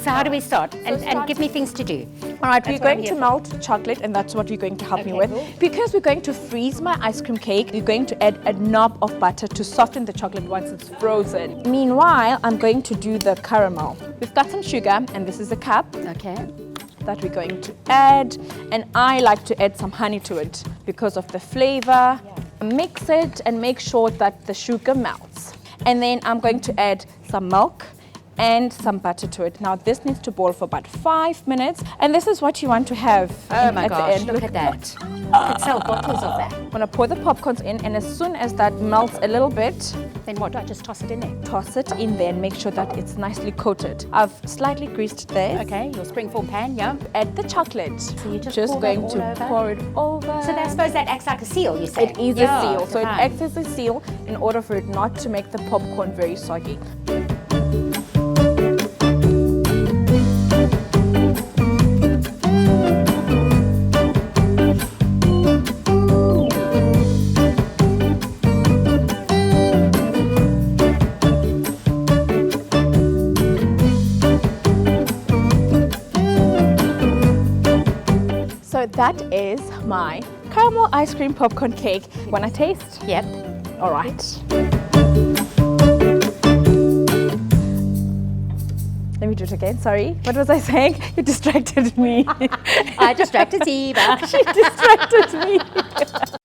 So how do we start? And give me things to do. All right, we're That's what I'm going to here for. melt chocolate, and that's what you're going to help me Okay, with. cool. Because we're going to freeze my ice cream cake, we're going to add a knob of butter to soften the chocolate once it's frozen. Meanwhile, I'm going to do the caramel. We've got some sugar, and this is a cup Okay. that we're going to add. And I like to add some honey to it because of the flavor. Mix it and make sure that the sugar melts. And then I'm going to add some milk and some butter to it. Now this needs to boil for about 5 minutes, and this is what you want to have Oh my at the gosh, end. look at that. I could sell bottles of that. I'm gonna pour the popcorns in, and as soon as that melts a little bit, Then what, do I just toss it in there? toss it in there and make sure that it's nicely coated. I've slightly greased this. Okay, your springform pan, yeah. Add the chocolate. So you just pour that going all to over? pour it over. So I suppose that acts like a seal, you say? It is Yeah, a seal, so it fine. acts as a seal in order for it not to make the popcorn very soggy. So that is my caramel ice cream popcorn cake. Wanna taste? Yep. All right. Let me do it again. Sorry. What was I saying? You distracted me. I distracted Ziva. She distracted me.